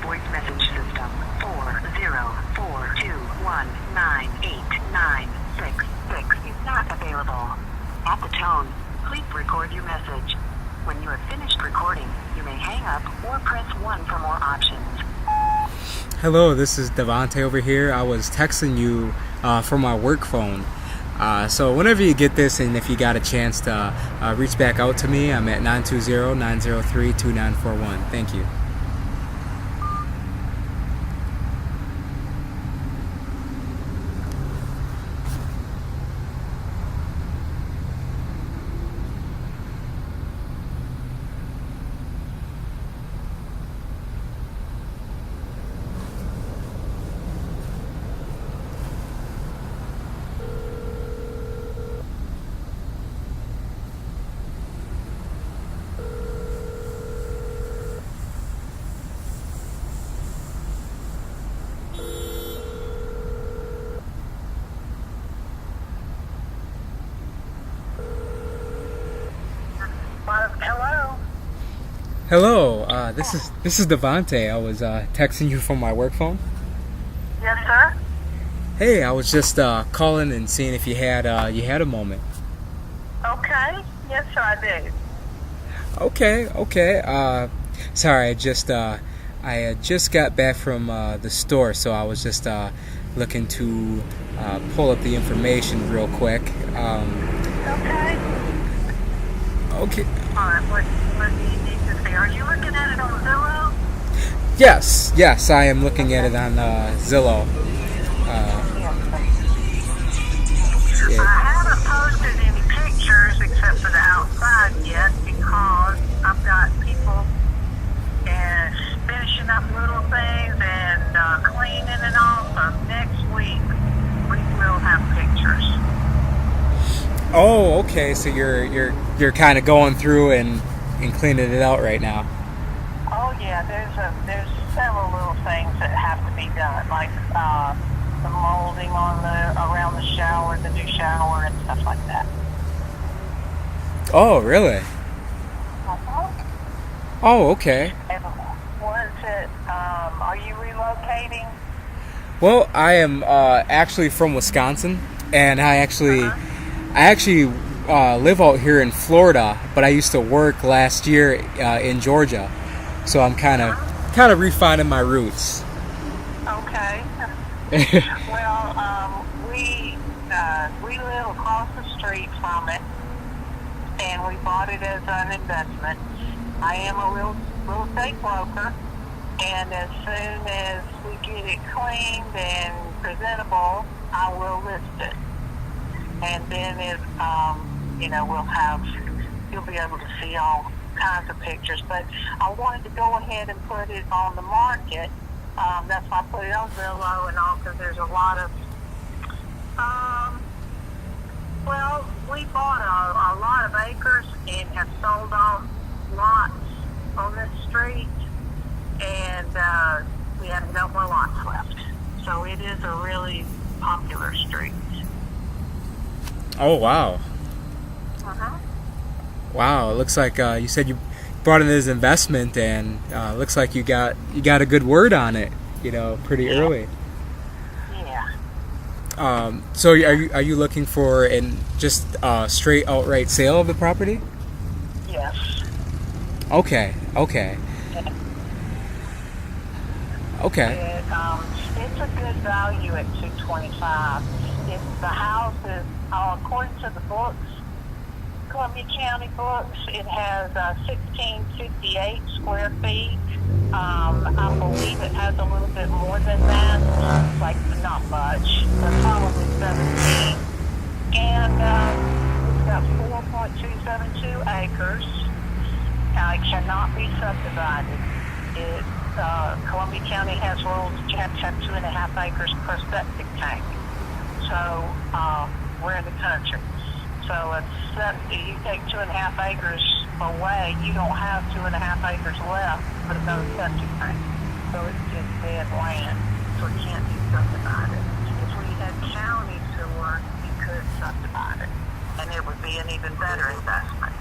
voice message system. 40421989666 is not available. At the tone, please record your message. When you have finished recording, you may hang up or press 1 for more options. Hello, this is Devontae over here. I was texting you from my work phone. So whenever you get this and if you got a chance to reach back out to me, I'm at 920-903-2941. Thank you. Hello. Hello, this is Devontae. I was texting you from my work phone. Yes, sir. Hey, I was just calling and seeing if you had a moment. Okay. Yes, sir, I do. Okay. Sorry, I had just got back from the store, so I was just looking to pull up the information real quick. Okay. Okay. All right. What do you need to see? Are you looking at it on Zillow? Yes, I am looking at it on Zillow. I haven't posted any pictures except for the outside yet because I've got people finishing up little things and cleaning and all. So next week we will have pictures. Oh, okay. So you're kind of going through and cleaning it out right now. Oh yeah, there's several little things that have to be done, like the molding around the shower, the new shower, and stuff like that. Oh, really? Uh-huh. Oh, okay. And was it? Are you relocating? Well, I am actually from Wisconsin, and I actually live out here in Florida, but I used to work last year in Georgia, so I'm kind of refining my roots. Okay. Well, we live across the street from it, and we bought it as an investment. I am a real estate broker, and as soon as we get it cleaned and presentable, I will list it. And then you'll be able to see all kinds of pictures. But I wanted to go ahead and put it on the market. That's why I put it on Zillow and all, because there's a lot of, we bought a lot of acres and have sold off lots on this street, and we have no more lots left. So it is a really popular street. Oh, wow. Uh-huh. Wow, it looks like you said you brought in this investment, and looks like you got a good word on it, pretty early. Yeah. So are you looking for just a straight outright sale of the property? Yes. Okay. It's a good value at $225. If the house is, according to the books, Columbia County books, it has 1658 square feet. I believe it has a little bit more than that, like not much, but probably 17. And it's got 4.272 acres. It cannot be subdivided. Columbia County has rules that you have to have 2.5 acres per septic tank. So we're in the country. So you take 2.5 acres away, you don't have 2.5 acres left for another septic tank. So it's just dead land. So it can't be subdivided. If we had county sewer, you could subdivide it, and it would be an even better investment.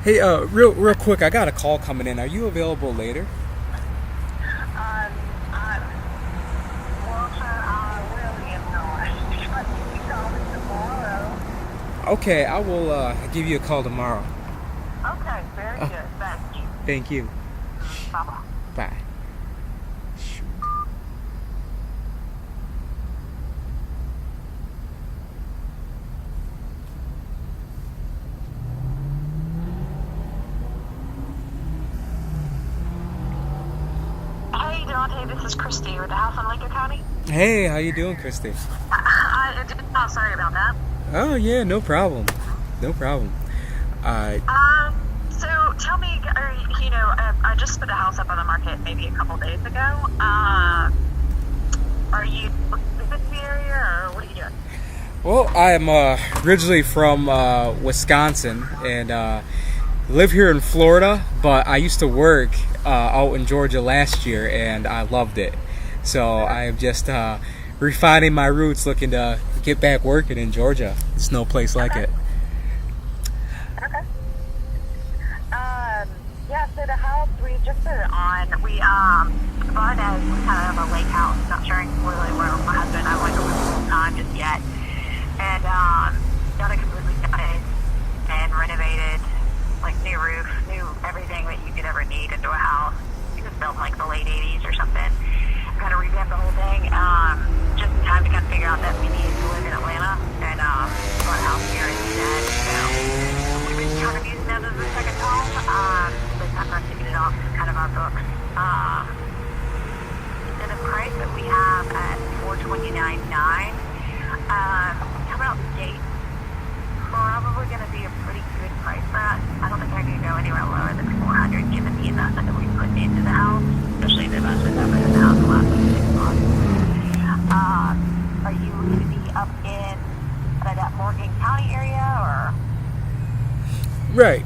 Hey, real quick, I got a call coming in. Are you available later? I, well, sir, I really am not. But you can call me tomorrow. Okay, I will give you a call tomorrow. Okay, very good. Thank you. Thank you. Bye-bye. Bye. Hey, Dante, this is Christy with the house in Lincoln County. Hey, how you doing, Christy? Sorry about that. Oh yeah, no problem. No problem. So tell me, I just put a house up on the market maybe a couple days ago. Are you in the area, or what are you doing? Well, I'm originally from Wisconsin and live here in Florida, but I used to work out in Georgia last year and I loved it. So I am just refining my roots, looking to get back working in Georgia. There's no place like it. Okay. Yeah, so the house, we just put it on. We bought it as kind of a lake house, not sure really where my husband and I want to live full time just yet. And got it completely gutted and renovated, like new roof, new everything that you could ever need into a house. It was built in like the late 80s or something. Kind of revamped the whole thing. Just in time to kind of figure out that we needed to live in Atlanta and bought a house here instead. So we've been kind of using that as a second home. But I'm not taking it off kind of our books. And the price that we have at $429.9 coming out the gate, probably going to be a pretty good price for us. I don't think I can go anywhere lower than $400 given the investment that we put into the house, especially the investment that we put in the house the last 6 months. Are you going to be up in that Morgan County area, or? Right.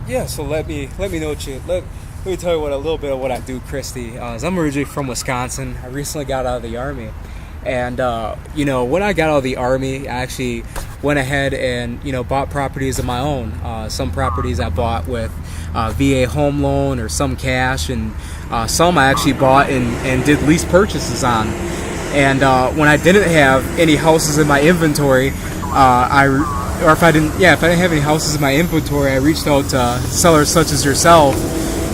Yeah. So let me know what you let me tell you a little bit of what I do, Christy. I'm originally from Wisconsin. I recently got out of the Army, and when I got out of the Army, I actually went ahead and bought properties of my own. Some properties I bought with VA home loan or some cash, and some I actually bought and did lease purchases on. And when I didn't have any houses in my inventory, if I didn't have any houses in my inventory, I reached out to sellers such as yourself,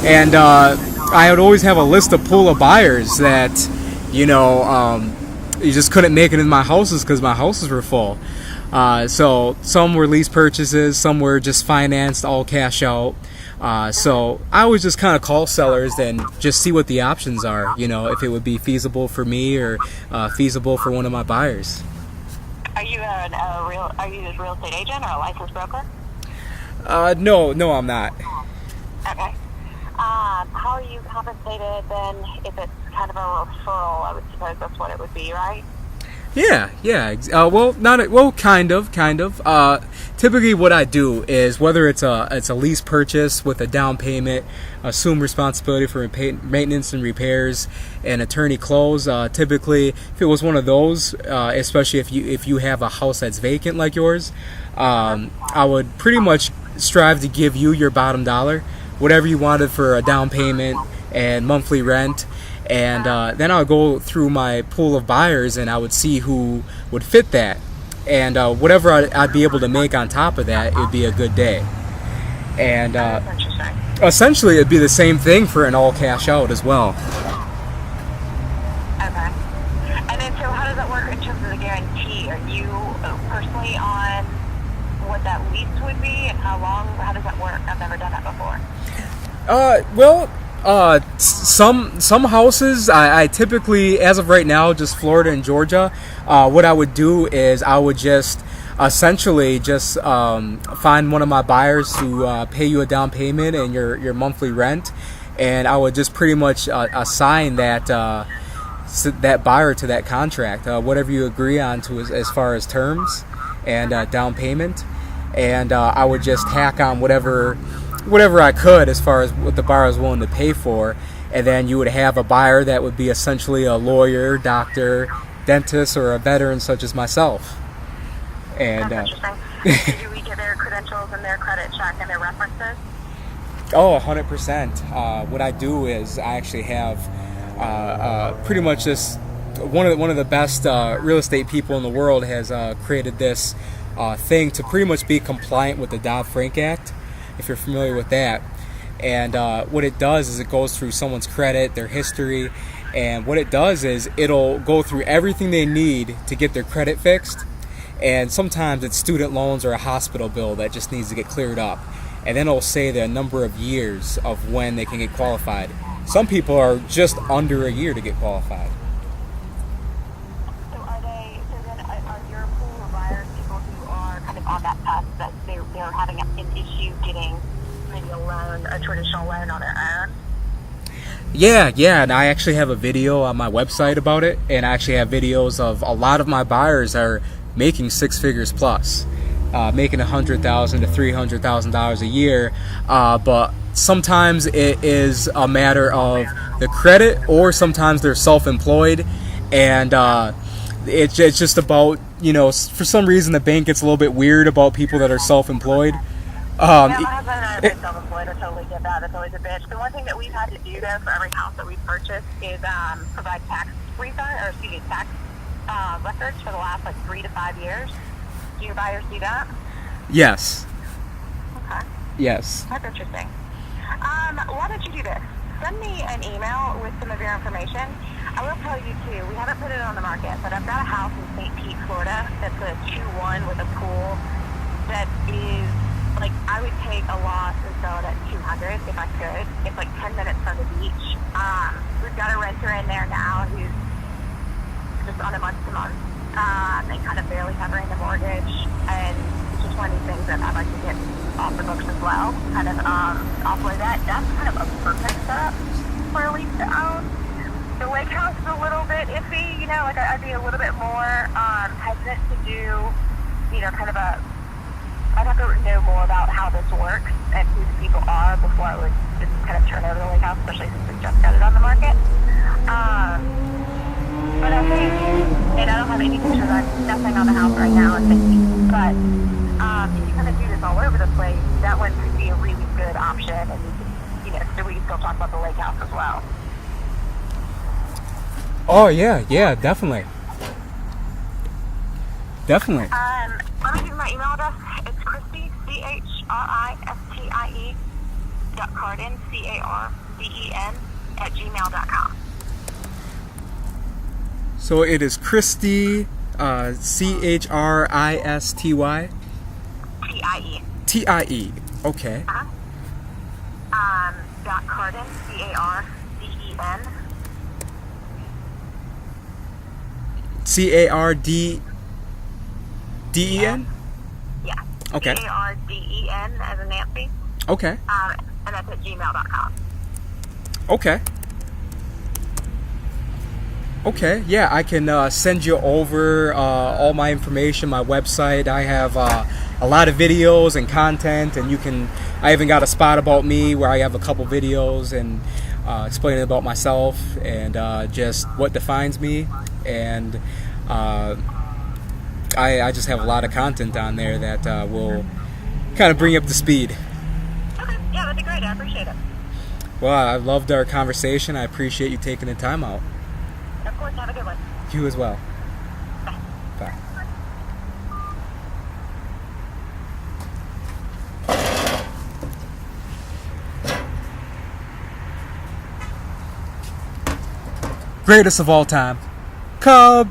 and I would always have a list of pool of buyers that you just couldn't make it in my houses because my houses were full. So some were lease purchases, some were just financed, all cash out. So I would just kind of call sellers and just see what the options are, if it would be feasible for me or feasible for one of my buyers. Are you a real estate agent or a licensed broker? No, I'm not. Okay. How are you compensated then? If it's kind of a referral, I would suppose that's what it would be, right? Yeah. Kind of. Typically, what I do is whether it's a lease purchase with a down payment, assume responsibility for maintenance and repairs, and attorney close. Typically, if it was one of those, especially if you have a house that's vacant like yours, I would pretty much strive to give you your bottom dollar, whatever you wanted for a down payment and monthly rent. And then I'll go through my pool of buyers and I would see who would fit that. And whatever I'd be able to make on top of that, it would be a good day. And essentially, it'd be the same thing for an all cash out as well. Okay. And then, so how does that work in terms of the guarantee? Are you personally on what that lease would be and how long? How does that work? I've never done that before. Some houses, I typically, as of right now, just Florida and Georgia, what I would do is I would just essentially just find one of my buyers to pay you a down payment and your monthly rent, and I would just pretty much assign that buyer to that contract, whatever you agree on to as far as terms and down payment, and I would just tack on whatever I could as far as what the buyer is willing to pay for, and then you would have a buyer that would be essentially a lawyer, doctor, dentist, or a veteran such as myself. And that's interesting. Do we get their credentials and their credit check and their references? Oh, 100%. What I do is I actually have pretty much this one of the best real estate people in the world has created this thing to pretty much be compliant with the Dodd-Frank Act, if you're familiar with that. And what it does is it goes through someone's credit, their history, and what it does is it'll go through everything they need to get their credit fixed. And sometimes it's student loans or a hospital bill that just needs to get cleared up. And then it'll say the number of years of when they can get qualified. Some people are just under a year to get qualified. So are your pool of buyers people who are kind of on that path that they're having an issue getting maybe a loan, a traditional loan on their own? Yeah, and I actually have a video on my website about it, and I actually have videos of a lot of my buyers are making six figures plus, making $100,000 to $300,000 a year, but sometimes it is a matter of the credit, or sometimes they're self-employed, and it's just about, for some reason the bank gets a little bit weird about people that are self-employed. Yeah, my husband and I have been self-employed. I totally get that. It's always a bitch. The one thing that we've had to do, though, for every house that we've purchased is provide tax records for the last 3 to 5 years. Do your buyers do that? Yes. Okay. Yes. That's interesting. Why don't you do this? Send me an email with some of your information. I will tell you, too, we haven't put it on the market, but I've got a house in St. Pete, Florida that's a 2-1 with a pool that is... I would take a loss and sell it at 200 if I could. It's 10 minutes from the beach. We've got a renter in there now who's just on a month-to-month and kind of barely covering the mortgage. And it's just one of these things that I'd like to get off the books as well. Kind of offload that. That's kind of a perfect setup for a lease to own. The lake house is a little bit iffy. I'd be a little bit more hesitant to do, kind of a... I'd have to know more about how this works and who the people are before I would just kind of turn over the lake house, especially since we just got it on the market. But I think, and I don't have any pictures, nothing on the house right now, but if you kind of do this all over the place, that one could be a really good option, and so we can still talk about the lake house as well. Oh, yeah, definitely. Definitely. Let me give you my email address. It's Christie, CHRISTIE, .Carden, CARDEN, @gmail.com. So it is Christie, CHRISTY? TIE. Okay. .Carden, CARDEN? CARDEN? Yeah. Okay. CARDEN as in Nancy. Okay. And that's at gmail.com. Okay, yeah, I can send you over all my information, my website. I have a lot of videos and content, and I even got a spot about me where I have a couple videos and explaining about myself and just what defines me. And I just have a lot of content on there that will kind of bring you up to speed. Okay, yeah, that'd be great. I appreciate it. Well, I loved our conversation. I appreciate you taking the time out. Of course, have a good one. You as well. Bye. Greatest of all time, Cub.